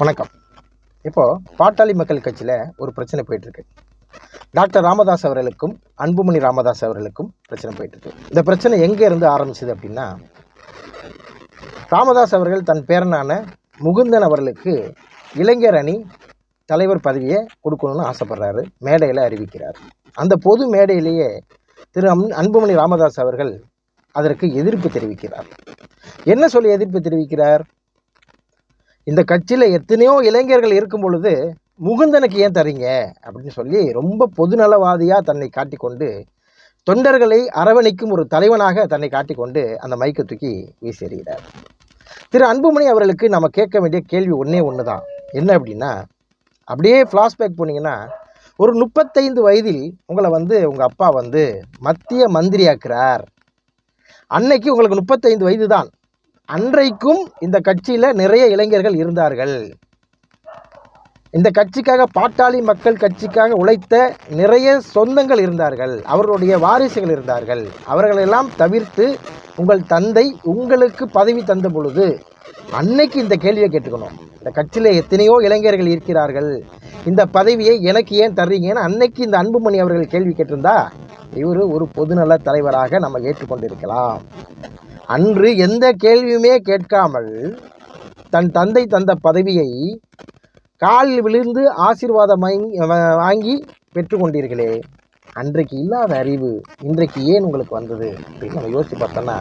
வணக்கம். இப்போ பாட்டாளி மக்கள் கட்சியில் ஒரு பிரச்சனை போயிட்டு இருக்கு. டாக்டர் ராமதாஸ் அவர்களுக்கும் அன்புமணி ராமதாஸ் அவர்களுக்கும் பிரச்சனை போயிட்டு இருக்கு. இந்த பிரச்சனை எங்கே இருந்து ஆரம்பிச்சது அப்படின்னா, ராமதாஸ் அவர்கள் தன் பேரனான முகுந்தன் அவர்களுக்கு இளைஞர் அணி தலைவர் பதவியை கொடுக்கணும்னு ஆசைப்படுறாரு. மேடையில் அறிவிக்கிறார். அந்த பொது மேடையிலேயே திரு அன்புமணி ராமதாஸ் அவர்கள் அதற்கு எதிர்ப்பு தெரிவிக்கிறார். என்ன சொல்லி எதிர்ப்பு தெரிவிக்கிறார்? இந்த கட்சியில் எத்தனையோ இளைஞர்கள் இருக்கும் பொழுது முகுந்தனுக்கு ஏன் தரீங்க அப்படின்னு சொல்லி ரொம்ப பொதுநலவாதியாக தன்னை காட்டிக்கொண்டு, தொண்டர்களை அரவணைக்கும் ஒரு தலைவனாக தன்னை காட்டிக்கொண்டு அந்த மைக்கை தூக்கி வீசி எறிகிறார். திரு அன்புமணி அவர்களுக்கு நம்ம கேட்க வேண்டிய கேள்வி ஒன்று தான். என்ன அப்படின்னா, அப்படியே ஃப்ளாஷ்பேக் போனீங்கன்னா, ஒரு 35 வயதில் உங்களை உங்கள் அப்பா மத்திய மந்திரி ஆக்குறார். அன்னைக்கு உங்களுக்கு 35 வயது தான். அன்றைக்கும் இந்த கட்சியில் நிறைய இளைஞர்கள் இருந்தார்கள். இந்த கட்சிக்காக, பாட்டாளி மக்கள் கட்சிக்காக உழைத்த நிறைய சொந்தங்கள் இருந்தார்கள். அவர்களுடைய வாரிசுகள் இருந்தார்கள். அவர்களெல்லாம் தவிர்த்து உங்கள் தந்தை உங்களுக்கு பதவி தந்த பொழுது அன்னைக்கு இந்த கேள்வியை கேட்டுக்கணும். இந்த கட்சியில் எத்தனையோ இளைஞர்கள் இருக்கிறார்கள், இந்த பதவியை எனக்கு ஏன் தர்றீங்கன்னு அன்னைக்கு இந்த அன்புமணி அவர்கள் கேள்வி கேட்டிருந்தா இவர் ஒரு பொதுநல தலைவராக நம்ம ஏற்றுக்கொண்டிருக்கலாம். அன்று எந்த கேள்வியுமே கேட்காமல் தன் தந்தை தந்த பதவியை காலில் விழுந்து ஆசீர்வாதம் வாங்கி பெற்றுக்கொண்டீர்களே, அன்றைக்கு இல்லாத அறிவு இன்றைக்கு ஏன் உங்களுக்கு வந்தது அப்படின்னு நம்ம யோசிச்சு பார்த்தோன்னா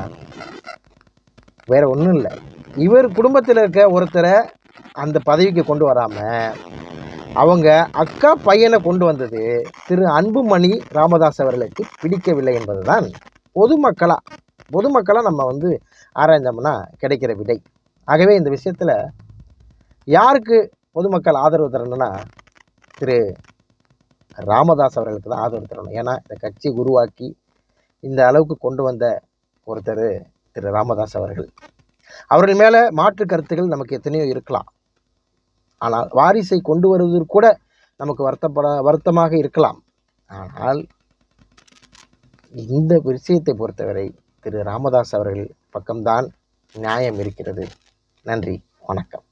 வேற ஒன்றும் இல்லை. இவர் குடும்பத்தில் இருக்க ஒருத்தரை அந்த பதவிக்கு கொண்டு வராமல் அவங்க அக்கா பையனை கொண்டு வந்தது திரு அன்புமணி ராமதாஸ் அவர்களுக்கு பிடிக்கவில்லை என்பதுதான் பொதுமக்களாக நம்ம ஆராய்ந்தோம்னா கிடைக்கிற விடை. ஆகவே இந்த விஷயத்தில் யாருக்கு பொதுமக்கள் ஆதரவு தரணும்னா திரு ராமதாஸ் அவர்களுக்கு தான் ஆதரவு தரணும். ஏன்னா இந்த கட்சி உருவாக்கி இந்த அளவுக்கு கொண்டு வந்த ஒருத்தர் திரு ராமதாஸ் அவர்கள். அவர்கள் மேலே மாற்று கருத்துக்கள் நமக்கு எத்தனையோ இருக்கலாம். ஆனால் வாரிசை கொண்டு வருவதற்கு கூட நமக்கு வருத்தமாக இருக்கலாம். ஆனால் இந்த விஷயத்தை பொறுத்தவரை திரு ராமதாஸ் அவர்கள் பக்கம்தான் நியாயம் இருக்கிறது. நன்றி, வணக்கம்.